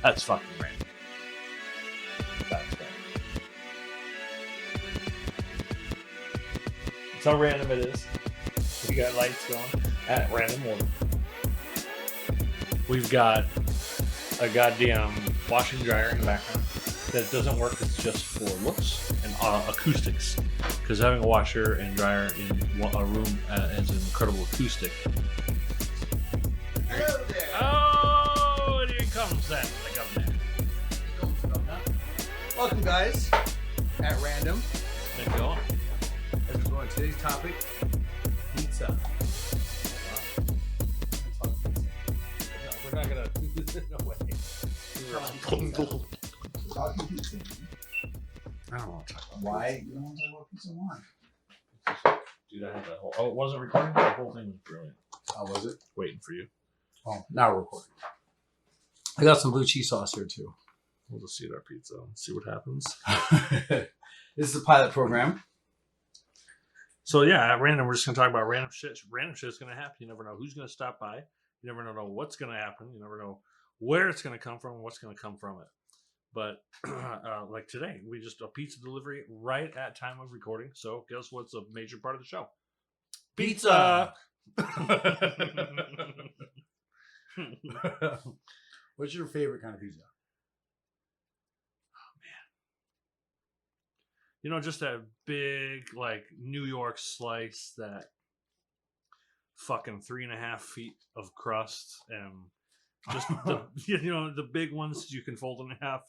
That's fucking random. That's random. That's how random it is. We got lights going at random order. We've got a goddamn washing dryer in the background that doesn't work. It's just for looks and acoustics. Because having a washer and dryer in a room has an incredible acoustic. Hello there. Oh, and here comes that. The governor. Welcome, guys. At random, Been going. as we go on today's topic, pizza. No, we're not gonna. No way. I don't want to talk about Why? You don't want to talk about pizza? Why? Dude, I had that whole. Oh, it wasn't recording? The whole thing was brilliant. How was it? Waiting for you. Oh, now we're recording. I got some blue cheese sauce here too. We'll just eat our pizza and see what happens. This is a pilot program. So yeah, at random, we're just gonna talk about random shit. Random shit's gonna happen. You never know who's gonna stop by. You never know what's gonna happen. You never know where it's gonna come from and what's gonna come from it. But like today, we just a pizza delivery right at time of recording. So guess what's a major part of the show? Pizza. What's your favorite kind of pizza? You know, just that big, like, New York slice, that fucking 3.5 feet of crust, and just the, the big ones you can fold in half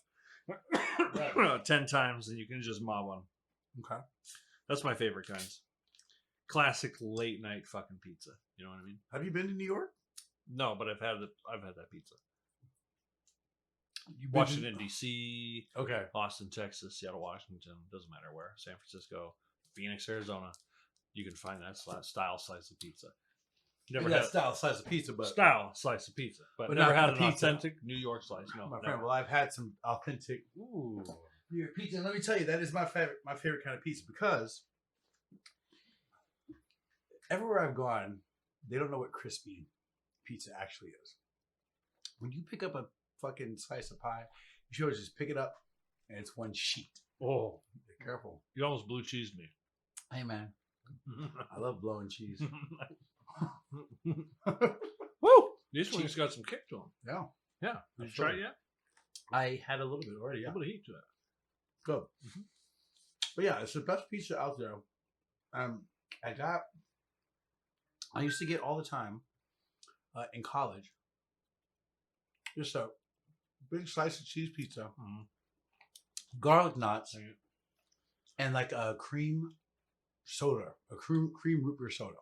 10 times and you can just mob one. Okay. That's my favorite kinds. Classic late night fucking pizza. You know what I mean? Have you been to New York? No, but I've had that pizza. You've been Washington, D.C., Okay. Austin, Texas, Seattle, Washington, doesn't matter where, San Francisco, Phoenix, Arizona, you can find that style slice of pizza. Never had style slice of pizza, but style slice of pizza, but never not had the an pizza. authentic New York slice. No, my never. friend. Well, I've had some authentic Ooh, New York pizza. And let me tell you, that is my favorite kind of pizza because everywhere I've gone, they don't know what crispy pizza actually is. When you pick up a fucking slice of pie, you should always just pick it up and it's one sheet. oh, Be careful. you almost blue cheesed me. Hey man, I love blowing cheese. Woo! This one's got some kick to them. Yeah, Yeah, did you try it yet? I had a little bit already. A Yeah, little bit of heat to it. good. But yeah, it's the best pizza out there. I used to get all the time in college. Just a big slice of cheese pizza, garlic knots, and like a cream soda, a cream root beer soda.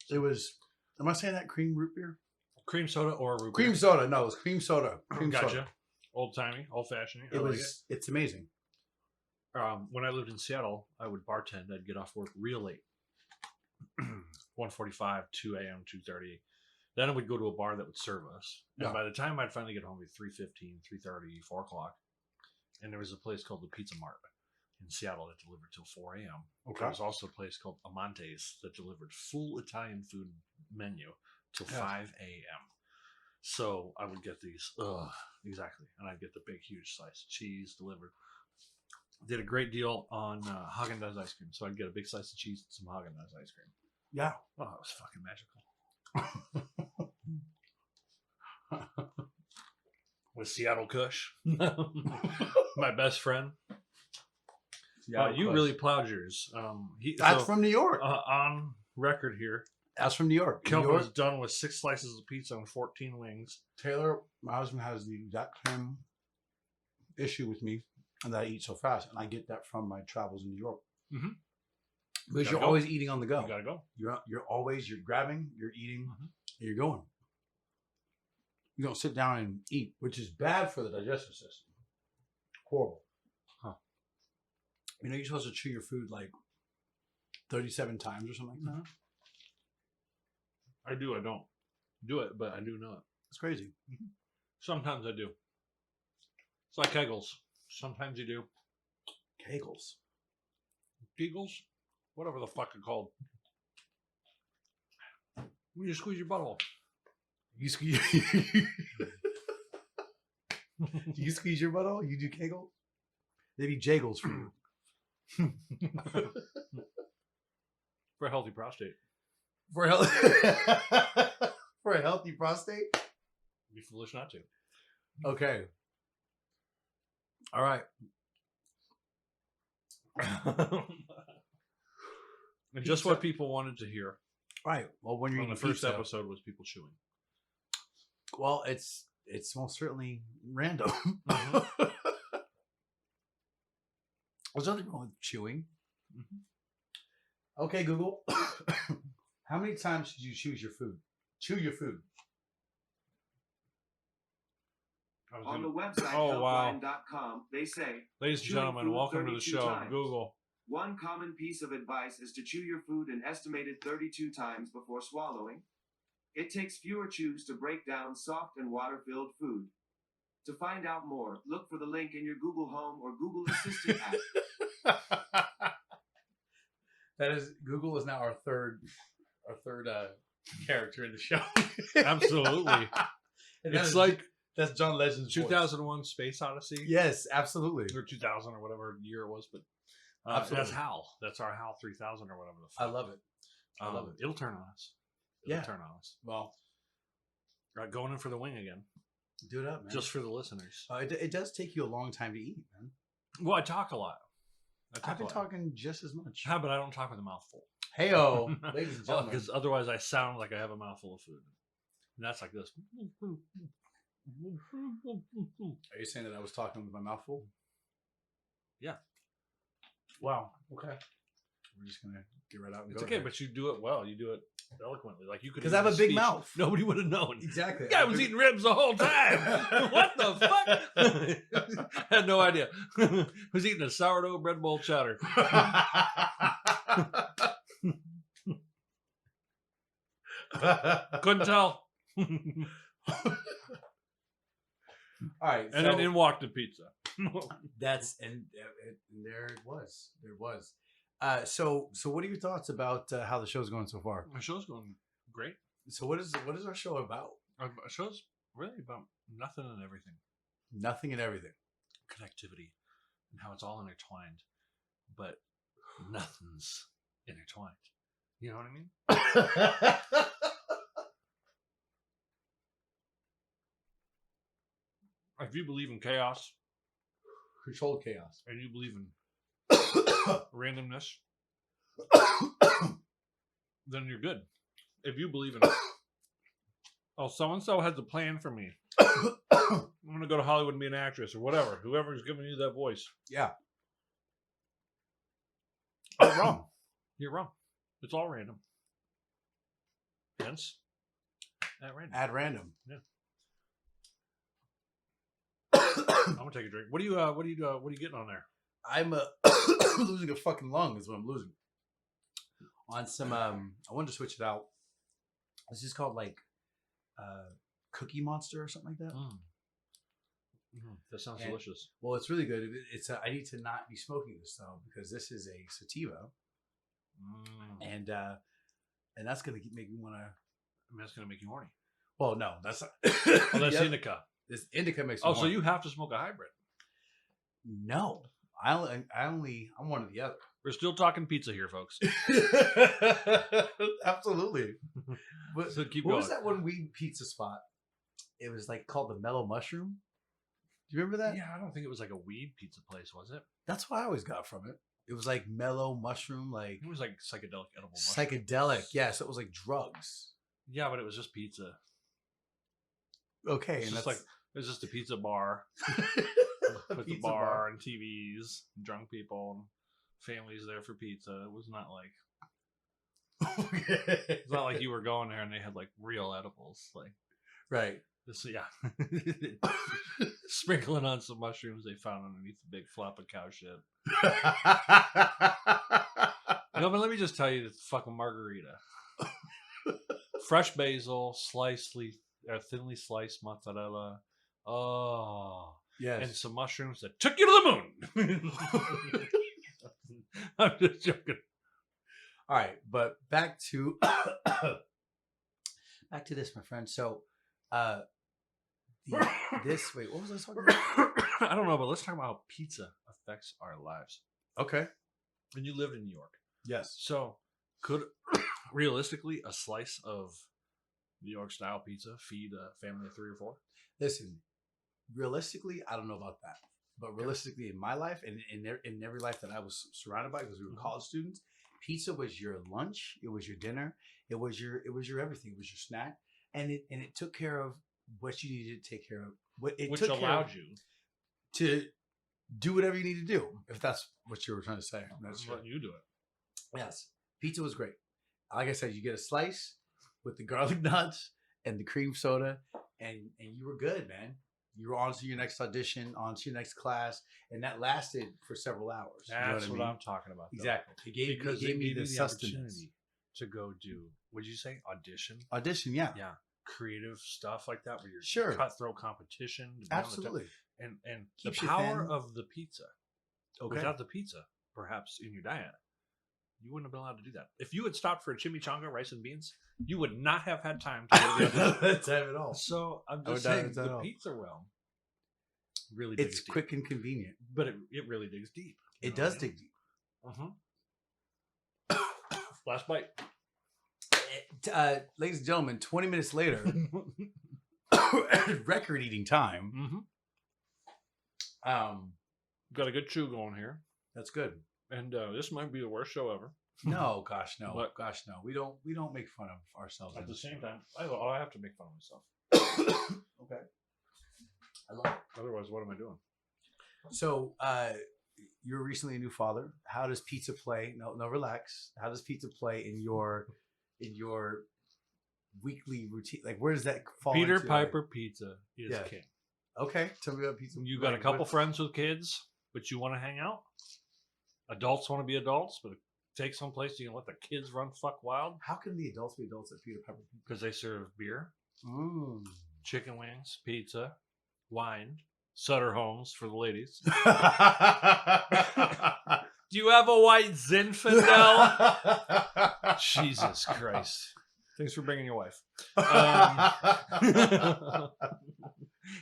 It was. Am I saying that cream root beer? Cream soda or root beer? Cream soda. No, it was cream soda. Cream Gotcha. soda. Old timey, old fashioned. It was. It's amazing. When I lived in Seattle, I would bartend. I'd get off work real late, 1:45, 2 a.m., 2:30. Then I would go to a bar that would serve us. And Yeah. by the time I'd finally get home, it'd be 3:15, 3:30, 4 o'clock. And there was a place called the Pizza Mart in Seattle that delivered till 4 a.m. Okay. There was also a place called Amante's that delivered full Italian food menu till 5 a.m. So I would get these, exactly. And I'd get the big, huge slice of cheese delivered. Did a great deal on Haagen-Dazs ice cream. So I'd get a big slice of cheese and some Haagen-Dazs ice cream. Yeah. Oh, it was fucking magical. With Seattle Kush, my best friend. Yeah. You really plowed yours. That's from New York. On record here, That's from New York. New Kelvin York. was done with 6 slices of pizza and 14 wings. Taylor, my husband, has the exact same issue with me, and that I eat so fast, and I get that from my travels in New York. Mhm. Because Gotta you're go. always eating on the go. You gotta go. You're grabbing, you're eating, Mhm. you're going. You don't sit down and eat, which is bad for the digestive system. Horrible. Huh. You know, you're supposed to chew your food like 37 times or something like that. I do. I don't do it, but I do know it. It's crazy. Sometimes I do. It's like Kegels. Sometimes you do. Kegels. Kegels? Whatever the fuck they're called. When you squeeze your butthole. You squeeze. Do you squeeze your butthole? You do kegels? Maybe jagels for you. For a healthy prostate. For a for a healthy prostate? Be foolish not to. Okay. All right. And just what people wanted to hear. Right. Well, when you're on the eating first pizza, episode was people chewing. well, it's most certainly random. Mm-hmm. There's nothing wrong with chewing. Mm-hmm. Okay, Google. How many times did you chew your food? Chew your food. On the website helpline.com, they say, ladies and chewing gentlemen, food welcome to the 32 show. times. Google. One common piece of advice is to chew your food an estimated 32 times before swallowing. It takes fewer chews to break down soft and water-filled food. To find out more, look for the link in your Google Home or Google Assistant app. That is, Google is now our third character in the show. Absolutely. It's like that's John Legend's 2001 Space Odyssey. Yes, absolutely. Or 2000 or whatever year it was, but that's HAL. That's our HAL 3000 or whatever the fuck. I love it. I love it. It'll turn on us. It'll turn on us. Well, going in for the wing again. Do it up, man. Just for the listeners. It does take you a long time to eat, man. Well, I talk a lot. I've been talking just as much. Yeah, but I don't talk with a mouthful. Hey-o, ladies and gentlemen. Because otherwise I sound like I have a mouthful of food. And that's like this. Are you saying that I was talking with my mouth full? Yeah. Wow. Okay. We're just gonna get right out and it's go. Okay, there. but you do it well. You do it eloquently. Like you could. Because I have a big mouth. Nobody would have known. Exactly. Yeah, I was eating ribs the whole time. What the fuck? Had no idea. Was eating a sourdough bread bowl chowder. Couldn't tell. All right, and then in walked the pizza. That's and there it was. There it was. So what are your thoughts about how the show's going so far? The show's going great. So what is our show about? Our show's really about nothing and everything. Nothing and everything. Connectivity and how it's all intertwined, but nothing's intertwined. You know what I mean? If you believe in chaos, controlled chaos, and you believe in randomness, then you're good. If you believe in, oh, so-and-so has a plan for me. I'm going to go to Hollywood and be an actress or whatever. Whoever's giving you that voice. Yeah. You're wrong. You're wrong. It's all random. Hence, at random. At random. Yeah. I'm gonna take a drink. What are you getting on there? I'm losing a fucking lung is what I'm losing. On some I wanted to switch it out. It's just called like Cookie Monster or something like that. That sounds delicious. Well, it's really good. It's I need to not be smoking this though because this is a sativa, and that's gonna make me want to. I mean, that's gonna make you horny. Well, no, that's not. Oh, that's indica. This indica makes. Oh, so you have to smoke a hybrid? No, I'm one or the other. We're still talking pizza here, folks. Absolutely. But so keep what going. was that one weed pizza spot? It was like called the Mellow Mushroom. Do you remember that? Yeah, I don't think it was like a weed pizza place, was it? That's what I always got from it. It was like mellow mushroom, like it was like psychedelic edible. Mushroom. Psychedelic, yeah. So it was like drugs. Yeah, but it was just pizza. Okay, it's and just like it was just a pizza bar with the bar and TVs, and drunk people, and families there for pizza. It was not like it's not like you were going there and they had like real edibles, like right. This, yeah, sprinkling on some mushrooms they found underneath the big flop of cow shit. No, but let me just tell you, it's fucking margarita, fresh basil, thinly sliced mozzarella. Oh, yes, and some mushrooms that took you to the moon. I'm just joking. All right, but back to this, my friend. So, Wait, what was I talking about? I don't know, but let's talk about how pizza affects our lives. Okay. And you lived in New York. Yes. So could realistically a slice of New York style pizza feed a family of 3 or 4? Listen, realistically, I don't know about that. But realistically, in my life and in every life that I was surrounded by, because we were college students, pizza was your lunch, it was your dinner, it was your everything, it was your snack, and it took care of what you needed to take care of. Which allowed you to do whatever you need to do, if that's what you were trying to say. That's letting you do it. Yes, pizza was great. Like I said, you get a slice with the garlic nuts and the cream soda, and you were good, man. You were on to your next audition, on to your next class, and that lasted for several hours. That's you know what I I'm talking about. Though. Exactly. It gave me the opportunity to go do. What did you say? Audition, yeah. Yeah. Creative stuff like that, where you're sure cutthroat competition. Absolutely. And the Keeps you power thin. of the pizza. Okay. Without the pizza, perhaps in your diet, you wouldn't have been allowed to do that. If you had stopped for a chimichanga, rice and beans, you would not have had time to go to the audition. Time at all. So I'm just saying, the pizza realm really digs it's deep. quick and convenient, but it really digs deep. It does dig deep. Last bite. Ladies and gentlemen, 20 minutes later, record eating time. Got a good chew going here. That's good. And this might be the worst show ever. No, gosh, no. But, gosh, no. We don't make fun of ourselves. At the same time, I have to make fun of myself. Okay. I love it. Otherwise, what am I doing? So, you're recently a new father. How does pizza play? No, relax. How does pizza play in your weekly routine? Like, where does that fall? Peter into? Piper Pizza is king. Okay, tell me about pizza. You got a couple friends with kids, but you want to hang out. Adults want to be adults, but take someplace you can let the kids run fuck wild. How can the adults be adults at Peter Piper Pizza? Because they serve beer, Mm. chicken wings, pizza, wine, Sutter Homes for the ladies. Do you have a white Zinfandel? Jesus Christ. Thanks for bringing your wife.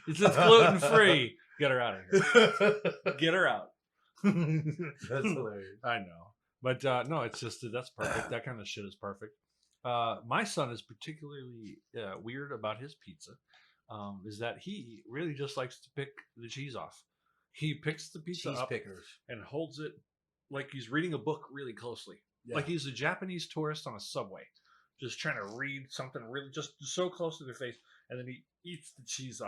It's gluten free. Get her out of here. Get her out. That's hilarious. I know. But no, it's just that's perfect. That kind of shit is perfect. My son is particularly weird about his pizza. Is that he really just likes to pick the cheese off. He picks the pizza Cheese up pickers. and holds it like he's reading a book really closely. Yeah. Like he's a Japanese tourist on a subway, just trying to read something really just so close to their face, and then he eats the cheese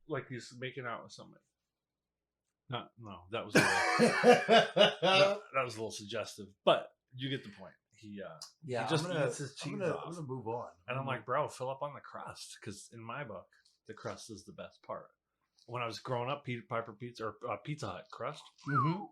like he's making out with somebody. No, that was a little, that was a little suggestive, but you get the point. He just eats his cheese off. I'm gonna move on. And I'm like, bro, fill up on the crust, because in my book, the crust is the best part. When I was growing up, Peter Piper Pizza or Pizza Hut crust. Mm-hmm.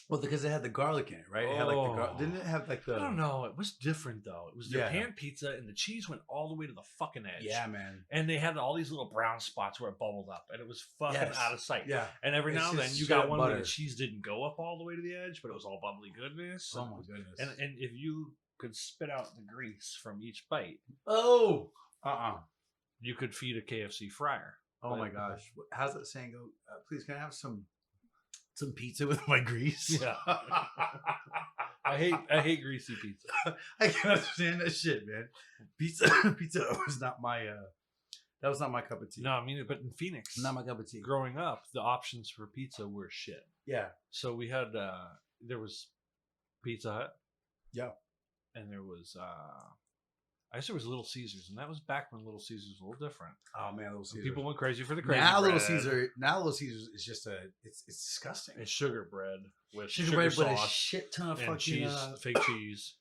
Well, because it had the garlic in it, right? It had like the didn't it have like the? I don't know. It was different though. It was their Yeah. pan pizza, and the cheese went all the way to the fucking edge. Yeah, man. And they had all these little brown spots where it bubbled up, and it was fucking Yes. out of sight. Yeah. And every It's now and then just you straight got up one where the butter. cheese didn't go up all the way to the edge, but it was all bubbly goodness. Oh my goodness. And if you could spit out the grease from each bite, you could feed a KFC fryer. Oh my gosh. How's that saying go? Please, can I have some pizza with my grease? Yeah. I hate greasy pizza. I can't understand that shit, man. Pizza was not my that was not my cup of tea. No, I mean, but in Phoenix, Not my cup of tea. growing up, the options for pizza were shit. Yeah. So we had there was Pizza Hut. Yeah. And there was I guess there was Little Caesars, and that was back when Little Caesars was a little different. Oh man, Little Caesars. People went crazy for the crazy now bread. Little Caesars is just it's disgusting. It's sugar bread with Sugar bread with a sauce shit ton of and fucking cheese, fake cheese.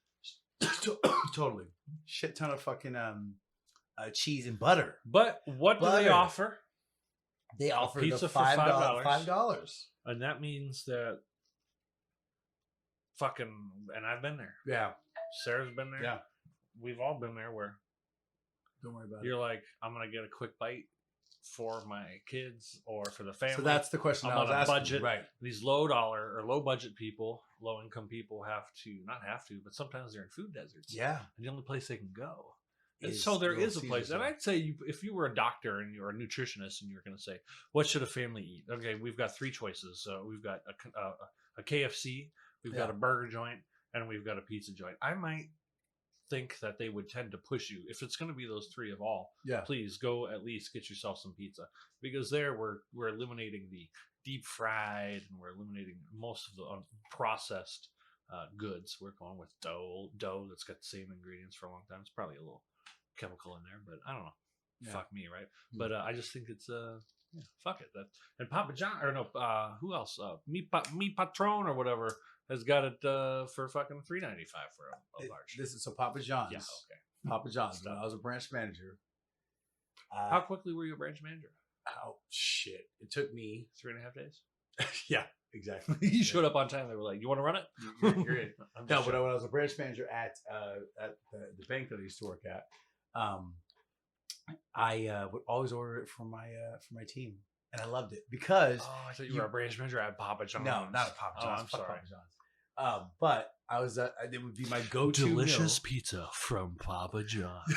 totally shit ton of fucking cheese and butter. But what do they Butter. offer? They offer pizza the for $5. $5. And that means that fucking, and I've been there. Yeah. Sarah's been there. Yeah. We've all been there where Don't worry about you're like, I'm going to get a quick bite for my kids or for the family. So that's the question I'm I was on a asking. budget. Right. These low dollar or low budget people, low income people not have to, but sometimes they're in food deserts. Yeah. And the only place they can go So there Little is a place, Caesars, and yeah. I'd say if you were a doctor and you're a nutritionist and you're going to say, what should a family eat? Okay, we've got three choices. We've got a KFC, we've got Yeah. a burger joint, and we've got a pizza joint. I might think that they would tend to push you if it's going to be those three of all. Yeah. Please go at least get yourself some pizza, because there we're eliminating the deep fried and we're eliminating most of the processed goods. We're going with dough that's got the same ingredients for a long time. It's probably a little chemical in there, but I don't know. Yeah. Fuck me, right? Mm. But I just think it's fuck it. That and Papa John or no, who else? Mi Patron or whatever has got it for fucking $3.95 for a large. This is so Papa John's. Yeah, okay. Papa John's. When I was a branch manager. How quickly were you a branch manager? Oh shit! It took me 3.5 days. yeah, exactly. You showed up on time. They were like, "You want to run it?" You're in. I'm No, just but joking. when I was a branch manager at the bank that I used to work at, I would always order it for my team, and I loved it because Oh, I thought you were a branch manager at Papa John's. no, not a Papa John's. Oh, I'm fuck sorry. Papa John's. But I was it would be my go-to Delicious meal. pita from Papa John's.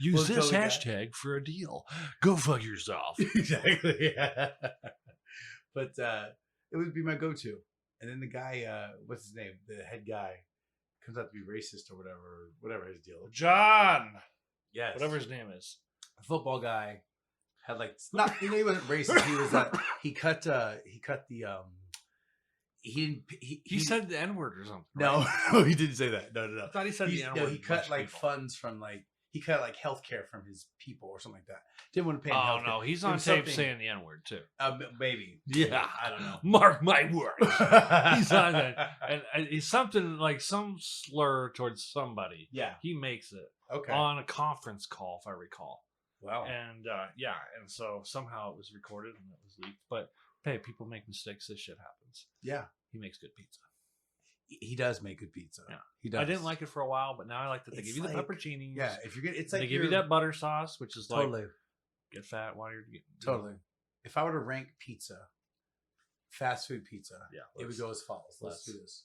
Use Well, this so we got- hashtag for a deal. Go fuck yourself. exactly. Yeah. But it would be my go-to, and then the guy, what's his name? The head guy comes out to be racist or whatever his deal is. John, Yes, whatever his name is. football guy had like not he wasn't racist. He was he cut the He said the N word or something. no right? no he didn't say that no I thought he said the N word. no he cut like funds from like he cut like healthcare from his people or something like that. Didn't want to pay him Oh healthcare. no, he's It on was tape something- saying the N word too. Maybe Yeah, I don't know. Mark my words. He's on that, and he's something like some slur towards somebody. Yeah. He makes it Okay. on a conference call, if I recall. Wow. And and so somehow it was recorded and it was leaked. But hey, people make mistakes. This shit happens. Yeah. He makes good pizza. He does make good pizza. Yeah. He does. I didn't like it for a while, but now I like that they It's give you the like- pepperoncinis. Yeah. If you're gonna, it's like they give you that butter sauce, which is totally. like get fat while you're getting Totally. If I were to rank pizza, fast food pizza, Yeah, it would go as follows. Let's let's- do this.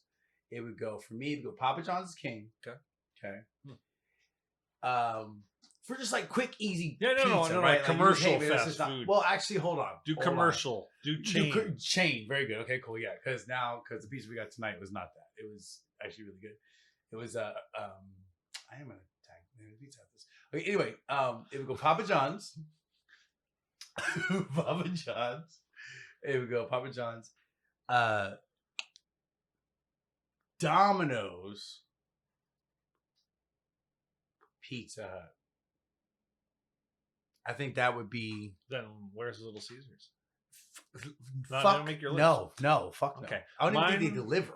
It would go for me. It would go Papa John's is king. Okay. Okay. Hmm. For just like quick, easy. Yeah, no, pizza, no, right? like commercial maybe this fast is not- food. Well, actually, hold on. do Hold on. commercial, do chain. Chain. Very good. Okay, cool. Yeah, because the pizza we got tonight was not that. It was actually really good. It was I am gonna tag the pizza at this. Okay, anyway, it would go Papa John's. Papa John's. It would go Papa John's. Domino's. Pizza Hut. I think that would be Then where's Little Caesars? fuck. Not make your list. No, fuck no. Okay. I don't even think Mine- they deliver.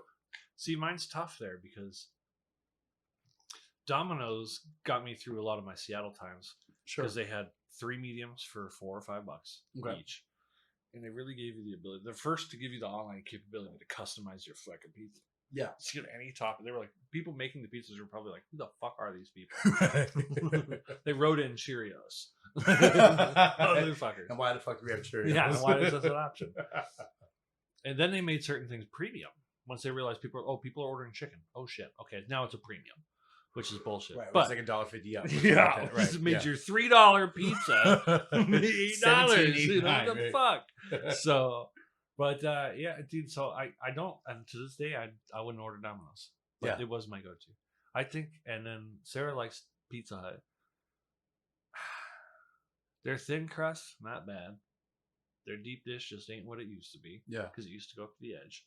See, mine's tough there because Domino's got me through a lot of my Seattle times because they had 3 mediums for $4 or $5 Okay. each, and they really gave you the ability. They're first to give you the online capability to customize your fucking pizza. Yeah. Just get any topping. They were like, people making the pizzas were probably like, who the fuck are these people? They wrote in Cheerios. Motherfuckers. And why the fuck do we have Cheerios? Yeah, and why is this an option? And then they made certain things premium once they realized people are ordering chicken. Oh shit. Okay, now it's a premium, which is bullshit. Right, but it's like $1.50 up. yeah, right. this made yeah. your $3 pizza $8. You know what the $17.89, fuck? So, but yeah, dude. So I don't, and to this day I wouldn't order Domino's. But Yeah. it was my go-to. I think, and then Sarah likes Pizza Hut. Their thin crust, not bad. Their deep dish just ain't what it used to be. Yeah. Because it used to go up to the edge.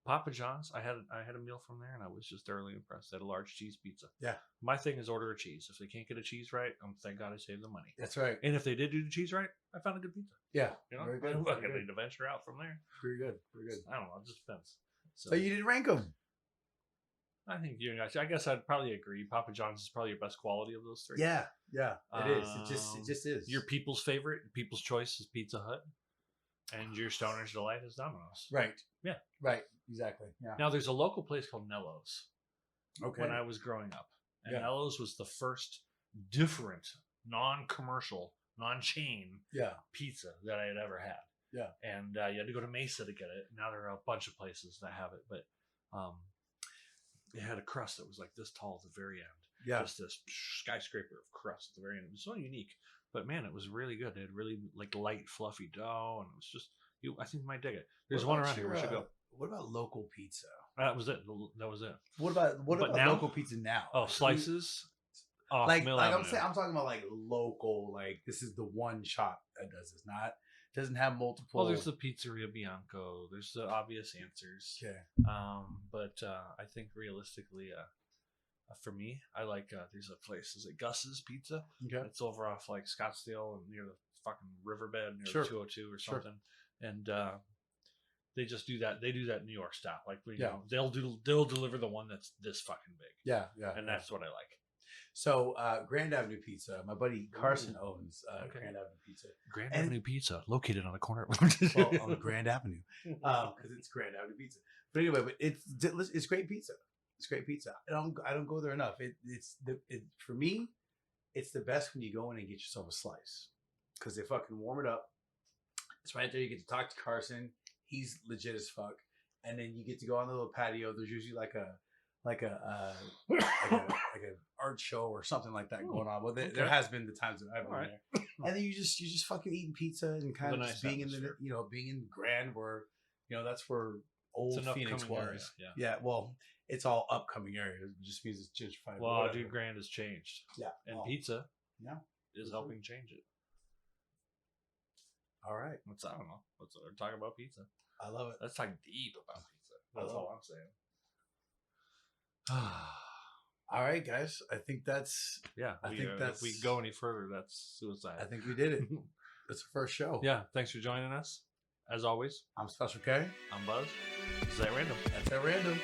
Papa John's, I had a meal from there and I was just thoroughly impressed. They had a large cheese pizza. Yeah. My thing is order a cheese. If they can't get a cheese right, thank God I saved the money. That's right. And if they did do the cheese right, I found a good pizza. Yeah. You know, Very good. I'm Very fucking good. need to venture out from there. Very good. Very good. I don't know. It just depends. So So you didn't rank them. I think I guess I'd probably agree. Papa John's is probably your best quality of those three. Yeah. Yeah. It is. It just is. Your people's favorite, people's choice is Pizza Hut, and your stoner's delight is Domino's. right. Yeah. Right. Exactly. Yeah. Now there's a local place called Nello's Okay. when I was growing up, and Yeah. Nello's was the first different, non-commercial, non-chain yeah. pizza that I had ever had. Yeah. And you had to go to Mesa to get it. Now there are a bunch of places that have it, but it had a crust that was like this tall at the very end. Yeah. just this skyscraper of crust at the very end. It was so unique, but man, it was really good. It had really like light, fluffy dough, and it was just you. I think you might dig it. There's What one about around here. We should go. What about local pizza? That was it. That was it. What about But now? local pizza now? Oh, Like, slices off like Mill like Avenue. I'm saying, I'm talking about like local. Like this is the one shop that does this. Not doesn't have multiple. Well, there's the Pizzeria Bianco. There's the obvious answers. okay. But I think realistically, for me, I like there's a place. Is it Gus's Pizza? Okay. It's over off like Scottsdale and near the fucking riverbed near Sure. 202 or Sure. something. And they just do that. They do that New York style. Like you Yeah. know, they'll deliver the one that's this fucking big. Yeah. And that's what I like. So Grand Avenue Pizza. My buddy Carson owns Okay. Grand Avenue Pizza. Grand And- Avenue Pizza, located on the corner. Well, on Grand Avenue, because it's Grand Avenue Pizza. But anyway, but it's great pizza. It's great pizza. I don't go there enough. For me, it's the best when you go in and get yourself a slice because they fucking warm it up. It's right there. You get to talk to Carson. He's legit as fuck. And then you get to go on the little patio. There's usually like a art show or something like that going on. Well, there okay. has been the times that I've been Alright. there. And then you just fucking eating pizza and kind With of a just nice being in the atmosphere. being in Grand where that's where It's old an Phoenix upcoming was. area, yeah. Yeah, well, it's all upcoming areas. It just means it's gentrified. Well, whatever. dude, Grand has changed, Yeah, and well, pizza yeah. is Mhm. helping change it. All right, I don't know. Let's talk about pizza. I love it. Let's talk deep about pizza. That's love all I'm saying. All right, guys. I think that's. Yeah, I think if we go any further, that's suicide. I think we did it. That's the first show. Yeah, thanks for joining us. As always, I'm Special K. I'm Buzz. This is At Random. That's at random.